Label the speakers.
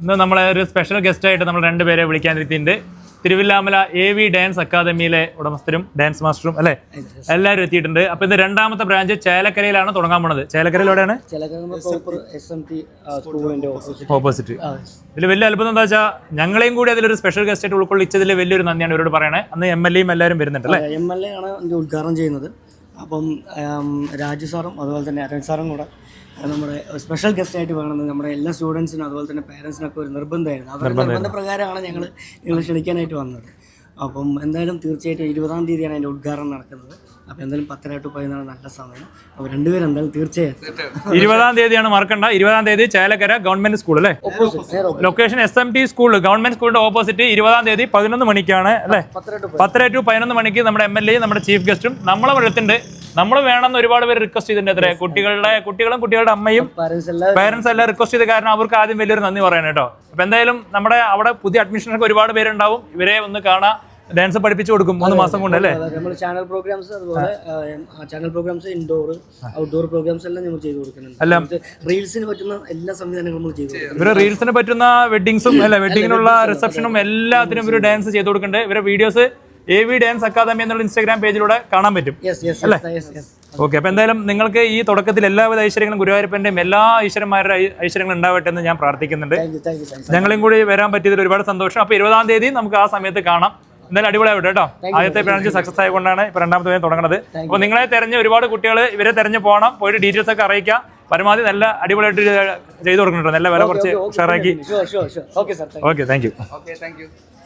Speaker 1: ഇന്ന് നമ്മളെ ഒരു സ്പെഷ്യൽ ഗസ്റ്റ് ആയിട്ട് നമ്മൾ രണ്ടുപേരെ വിളിക്കാനിരുത്തിയിട്ടുണ്ട്. തിരുവില്ലാമല AV ഡാൻസ് അക്കാദമിയിലെ ഉടമസ്ഥരും ഡാൻസ് മാസ്റ്ററും അല്ലെ എല്ലാവരും എത്തിയിട്ടുണ്ട്. അപ്പൊ ഇത് രണ്ടാമത്തെ ബ്രാഞ്ച് ചേലക്കരയിലാണ് തുടങ്ങാൻ പോണത്. ചേലക്കരയിലൂടെയാണ് ഓപ്പോസിറ്റ്. ഇതിൽ വലിയ അത്ഭുതം എന്താ വെച്ചാൽ ഞങ്ങളെയും കൂടി അതിലൊരു സ്പെഷ്യൽ ഗസ്റ്റ് ആയിട്ട് ഉൾക്കൊള്ളിച്ചതിൽ വലിയൊരു നന്ദിയാണ് ഇവരോട് പറയണേ. അന്ന് MLA എല്ലാവരും വരുന്നുണ്ട് അല്ലേ?
Speaker 2: MLA ആണ് ഉദ്ഘാടനം ചെയ്യുന്നത്. അപ്പം രാജു സാറും അതുപോലെ തന്നെ അരുൺ സാറും കൂടെ നമ്മുടെ സ്പെഷ്യൽ ഗസ്റ്റ് ആയിട്ട് വേണമെന്ന് നമ്മുടെ എല്ലാ സ്റ്റുഡൻസിനും അതുപോലെ തന്നെ പേരൻസിനൊക്കെ ഒരു നിർബന്ധമായിരുന്നു. അവരുടെ നിർബന്ധപ്രകാരമാണ് ഞങ്ങൾ ക്ഷണിക്കാനായിട്ട് വന്നത്. അപ്പം എന്തായാലും തീർച്ചയായിട്ടും 20-ാം തീയതിയാണ് അതിൻ്റെ ഉദ്ഘാടനം നടക്കുന്നത്. അപ്പം എന്തായാലും 10 to 11 നല്ല സമയം. അപ്പോൾ രണ്ടുപേരും എന്തായാലും തീർച്ചയായിട്ടും
Speaker 1: 20-ാം തീയതിയാണ് മറക്കണ്ട. 20-ാം തീയതി ചേലക്കര ഗവൺമെന്റ് സ്കൂൾ അല്ലേ? ലൊക്കേഷൻ SMT സ്കൂൾ, ഗവൺമെന്റ് സ്കൂളിന്റെ ഓപ്പോസിറ്റ്. 20-ാം തീയതി 11 മണിക്കാണ് അല്ലേ? 10 to 11 മണിക്ക് നമ്മുടെ MLA നമ്മുടെ ചീഫ് ഗസ്റ്റും നമ്മളെ അടുത്തുണ്ട്. നമ്മൾ വേണമെന്ന് ഒരുപാട് പേര് റിക്വസ്റ്റ് ചെയ്തിട്ടുണ്ട്. അത്ര കുട്ടികളും കുട്ടികളുടെ അമ്മയും പേരൻസ് എല്ലാം റിക്വസ്റ്റ് ചെയ്ത കാരണം അവർക്ക് ആദ്യം വലിയൊരു നന്ദി പറയണം കേട്ടോ. അപ്പൊ എന്തായാലും നമ്മുടെ അവിടെ പുതിയ അഡ്മിഷനൊക്കെ ഒരുപാട് പേരുണ്ടാവും. ഇവരെ ഒന്ന് കാണാം, ഡാൻസ് പഠിപ്പിച്ചു കൊടുക്കും 3 മാസം കൊണ്ട് അല്ലേ?
Speaker 2: ചാനൽ പ്രോഗ്രാംസ് അതുപോലെ channel programs indoor outdoor programs എല്ലാം നമ്മൾ ചെയ്തു കൊടുക്കുന്നുണ്ട്.
Speaker 1: എല്ലാം
Speaker 2: റീൽസിന് പറ്റുന്ന എല്ലാ സംവിധാനങ്ങളും നമ്മൾ ചെയ്തു കൊടുക്കും.
Speaker 1: ഇവര് റീൽസിന് പറ്റുന്ന വെഡിങ്സും അല്ലെ, വെഡിങ്ങിനുള്ള റിസപ്ഷനും എല്ലാത്തിനും ഇവർ ഡാൻസ് ചെയ്ത് കൊടുക്കുന്നുണ്ട്. ഇവരെ വീഡിയോസ് AV ഡാൻസ് അക്കാദമി എന്നുള്ള ഇൻസ്റ്റാഗ്രാം പേജിലൂടെ കാണാൻ പറ്റും അല്ലേ? ഓക്കെ. അപ്പൊ എന്തായാലും നിങ്ങൾക്ക് ഈ തുടക്കത്തിൽ എല്ലാവിധ ഐശ്വര്യങ്ങളും ഗുരുവായൂരപ്പന്റെയും എല്ലാ ഈശ്വരന്മാരുടെ ഐശ്വര്യങ്ങളും ഉണ്ടാവട്ടെ എന്ന് ഞാൻ പ്രാർത്ഥിക്കുന്നുണ്ട്. ഞങ്ങളും കൂടി വരാൻ പറ്റിയതിൽ ഒരുപാട് സന്തോഷം. അപ്പൊ 20-ാം തീയതി നമുക്ക് ആ സമയത്ത് കാണാം. എന്തായാലും അടിപൊളിയാവട്ടെ കേട്ടോ. ആദ്യത്തെ ബ്രാഞ്ച് സക്സസ് ആയതുകൊണ്ടാണ് ഇപ്പൊ രണ്ടാമത്തെ പേര് തുടങ്ങുന്നത്. അപ്പൊ നിങ്ങളെ തെരഞ്ഞ് ഒരുപാട് കുട്ടികൾ ഇവരെ തെരഞ്ഞു പോകണം. പോയിട്ട് ഡീറ്റെയിൽസ് ഒക്കെ അറിയിക്കാം. പരമാവധി നല്ല അടിപൊളിയായിട്ട് ചെയ്തു കൊടുക്കുന്നുണ്ടോ? നല്ല വില കുറച്ച് ഉഷാറാക്കി. Okay, thank you.